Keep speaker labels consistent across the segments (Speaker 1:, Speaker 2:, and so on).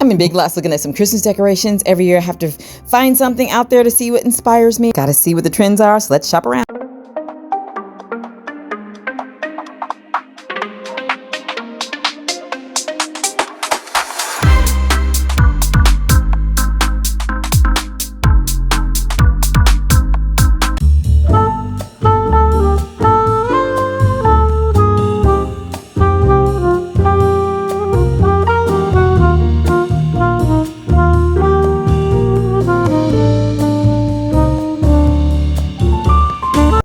Speaker 1: I'm in Big Lots looking at some Christmas decorations. Every year I have to find something out there to see what inspires me. Gotta see what the trends are, so let's shop around.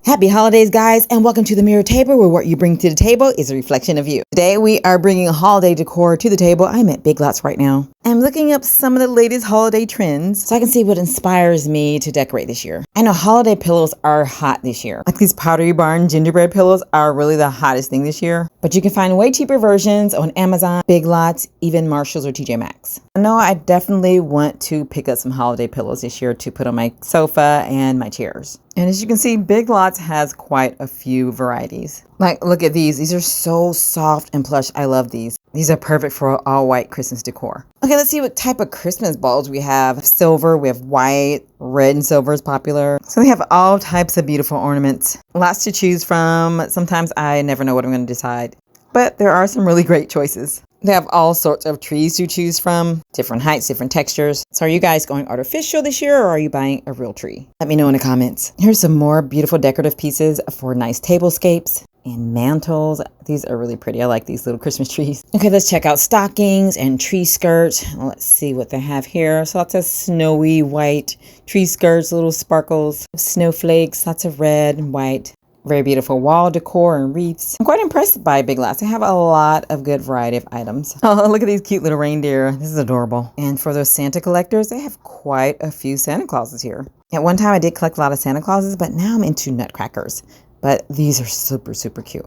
Speaker 1: Happy holidays, guys, and welcome to the Mirror Table, where what you bring to the table is a reflection of you. Today, we are bringing holiday decor to the table. I'm at Big Lots right now. I'm looking up some of the latest holiday trends so I can see what inspires me to decorate this year. I know holiday pillows are hot this year. Like these Pottery Barn gingerbread pillows are really the hottest thing this year. But you can find way cheaper versions on Amazon, Big Lots, even Marshalls or TJ Maxx. I know I definitely want to pick up some holiday pillows this year to put on my sofa and my chairs. And as you can see, Big Lots has quite a few varieties. Like, look at these. These are so soft and plush. I love these. These are perfect for all white Christmas decor. Okay, let's see what type of Christmas balls we have. Silver, we have white, red and silver is popular. So we have all types of beautiful ornaments. Lots to choose from. Sometimes I never know what I'm going to decide. But there are some really great choices. They have all sorts of trees to choose from, different heights, different textures. So are you guys going artificial this year, or are you buying a real tree? Let me know in the comments. Here's some more beautiful decorative pieces for nice tablescapes and mantles. These are really pretty. I like these little Christmas trees. Okay, let's check out stockings and tree skirts. Let's see what they have here. So lots of snowy white tree skirts, little sparkles, snowflakes, lots of red and white. Very beautiful wall decor and wreaths. I'm quite impressed by Big Lots. They have a lot of good variety of items. Oh, look at these cute little reindeer. This is adorable. And for those Santa collectors, they have quite a few Santa Clauses here. At one time, I did collect a lot of Santa Clauses, but now I'm into nutcrackers. But these are super, super cute.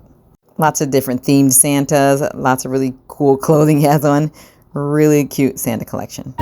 Speaker 1: Lots of different themed Santas. Lots of really cool clothing he has on. Really cute Santa collection.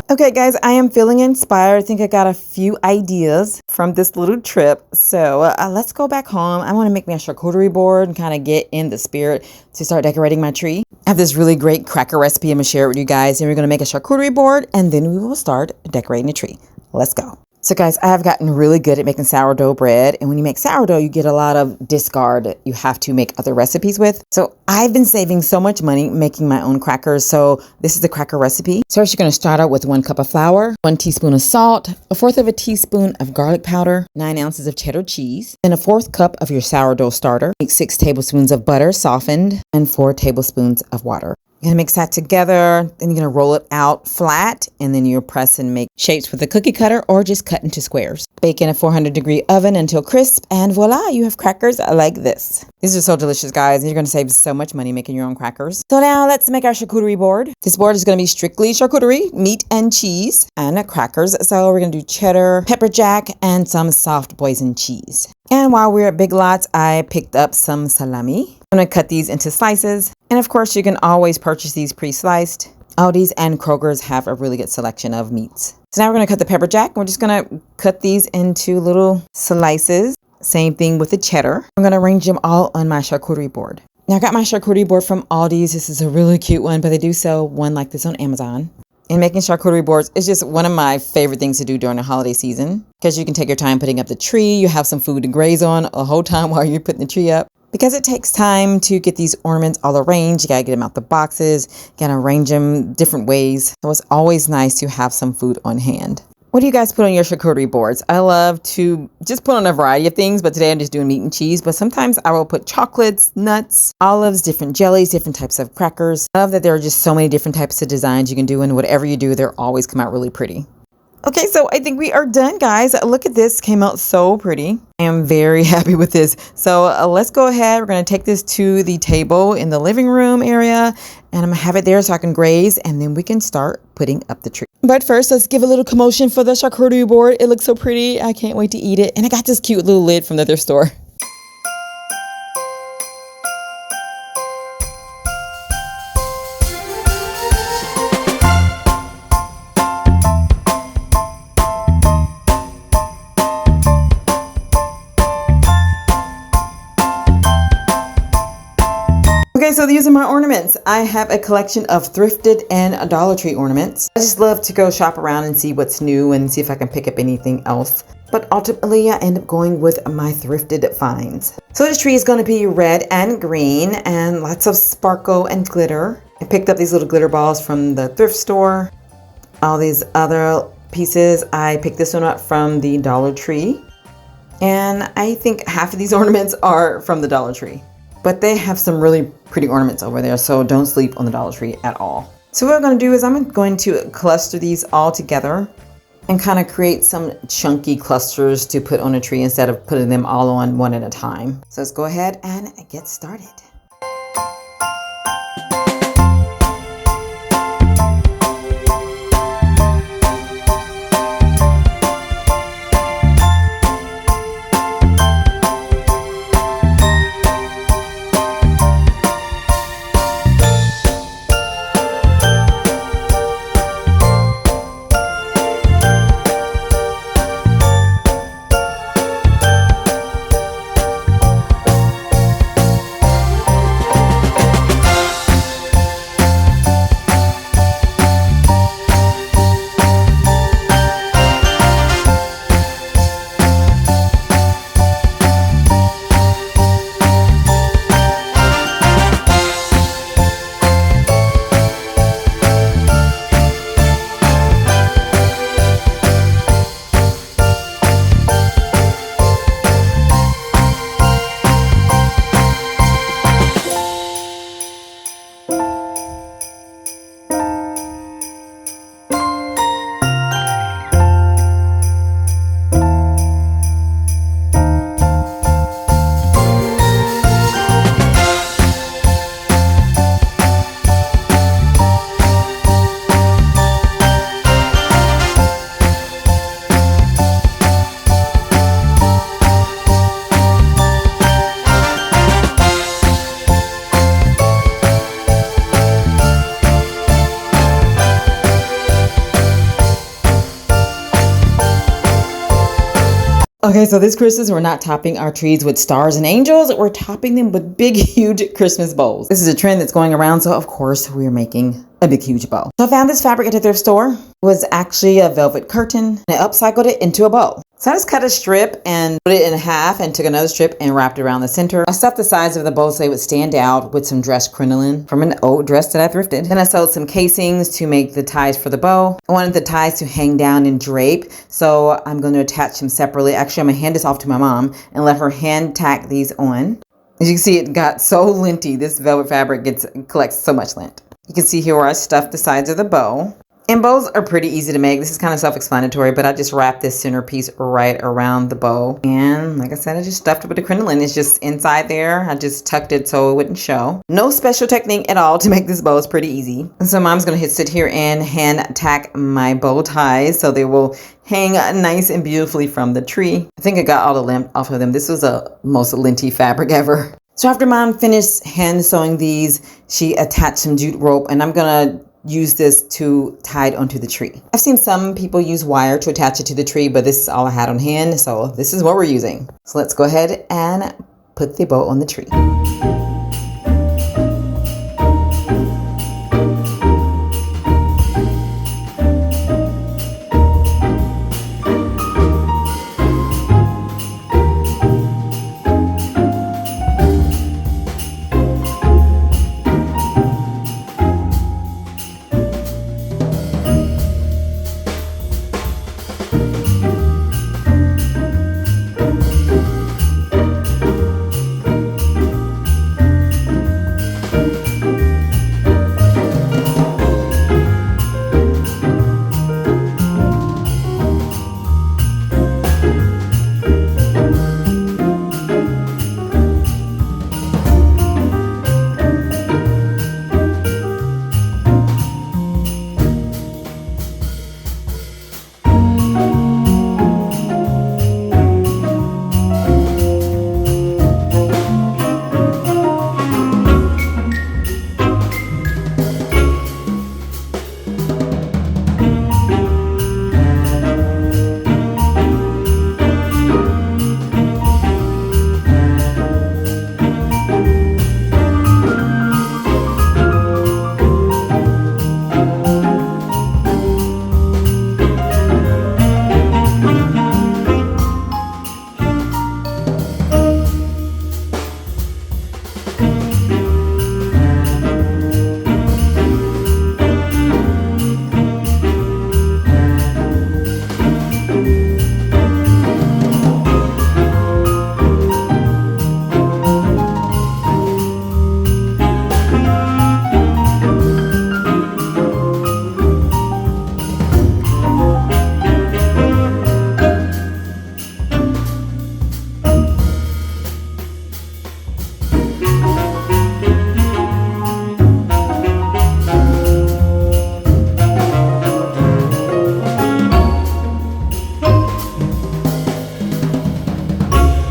Speaker 1: Okay, guys, I am feeling inspired. I think I got a few ideas from this little trip. So let's go back home. I want to make me a charcuterie board and kind of get in the spirit to start decorating my tree. I have this really great cracker recipe I'm going to share with you guys. And we're going to make a charcuterie board, and then we will start decorating the tree. Let's go. So guys, I have gotten really good at making sourdough bread. And when you make sourdough, you get a lot of discard you have to make other recipes with. So I've been saving so much money making my own crackers. So this is the cracker recipe. So first, you're going to start out with 1 cup of flour, 1 teaspoon of salt, 1/4 of a teaspoon of garlic powder, 9 ounces of cheddar cheese, and 1/4 cup of your sourdough starter, 6 tablespoons of butter softened, and 4 tablespoons of water. You're going to mix that together, then you're going to roll it out flat, and then you'll press and make shapes with a cookie cutter or just cut into squares. Bake in a 400-degree oven until crisp, and voila, you have crackers like this. These are so delicious, guys, and you're going to save so much money making your own crackers. So now let's make our charcuterie board. This board is going to be strictly charcuterie, meat and cheese, and crackers. So we're going to do cheddar, pepper jack, and some soft boysenn cheese. And while we're at Big Lots, I picked up some salami. I'm going to cut these into slices. And of course, you can always purchase these pre-sliced. Aldi's and Kroger's have a really good selection of meats. So now we're going to cut the pepper jack. We're just going to cut these into little slices. Same thing with the cheddar. I'm going to arrange them all on my charcuterie board. Now I got my charcuterie board from Aldi's. This is a really cute one, but they do sell one like this on Amazon. And making charcuterie boards is just one of my favorite things to do during the holiday season, because you can take your time putting up the tree. You have some food to graze on a whole time while you're putting the tree up. Because it takes time to get these ornaments all arranged, you gotta get them out the boxes, you gotta arrange them different ways. So it's always nice to have some food on hand. What do you guys put on your charcuterie boards? I love to just put on a variety of things, but today I'm just doing meat and cheese. But sometimes I will put chocolates, nuts, olives, different jellies, different types of crackers. I love that there are just so many different types of designs you can do, and whatever you do, they'll always come out really pretty. Okay, so I think we are done, guys. Look at this, came out so pretty. I am very happy with this. So let's go ahead. We're gonna take this to the table in the living room area, And I'm gonna have it there so I can graze, and then we can start putting up the tree. But first, let's give a little commotion for the charcuterie board. It looks so pretty. I can't wait to eat it. And I got this cute little lid from the thrift store. Okay, so these are my ornaments. I have a collection of thrifted and Dollar Tree ornaments. I just love to go shop around and see what's new and see if I can pick up anything else. But ultimately, I end up going with my thrifted finds. So this tree is going to be red and green and lots of sparkle and glitter. I picked up these little glitter balls from the thrift store. All these other pieces, I picked this one up from the Dollar Tree. And I think half of these ornaments are from the Dollar Tree. But they have some really pretty ornaments over there, so don't sleep on the Dollar Tree at all. So what I'm going to do is I'm going to cluster these all together and kind of create some chunky clusters to put on a tree instead of putting them all on one at a time. So let's go ahead and get started. Okay, so this Christmas, we're not topping our trees with stars and angels. We're topping them with big, huge Christmas bows. This is a trend that's going around, so of course we're making a big, huge bow. So I found this fabric at the thrift store. It was actually a velvet curtain, and I upcycled it into a bow. So I just cut a strip and put it in half and took another strip and wrapped it around the center. I stuffed the sides of the bow so they would stand out with some dressed crinoline from an old dress that I thrifted. Then I sewed some casings to make the ties for the bow. I wanted the ties to hang down and drape, so I'm going to attach them separately. Actually, I'm going to hand this off to my mom and let her hand tack these on. As you can see, it got so linty. This velvet fabric collects so much lint. You can see here where I stuffed the sides of the bow. And bows are pretty easy to make. This is kind of self-explanatory, but I just wrapped this centerpiece right around the bow. And like I said, I just stuffed it with the crinoline. It's just inside there. I just tucked it so it wouldn't show. No special technique at all to make this bow. It's pretty easy. And so mom's going to sit here and hand tack my bow ties so they will hang nice and beautifully from the tree. I think I got all the lint off of them. This was the most linty fabric ever. So after mom finished hand sewing these, she attached some jute rope, and I'm going to use this to tie it onto the tree. I've seen some people use wire to attach it to the tree, but this is all I had on hand, so this is what we're using. So let's go ahead and put the bow on the tree.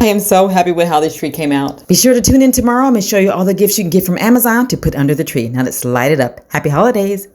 Speaker 1: I am so happy with how this tree came out. Be sure to tune in tomorrow. I'm going to show you all the gifts you can get from Amazon to put under the tree. Now let's light it up. Happy holidays.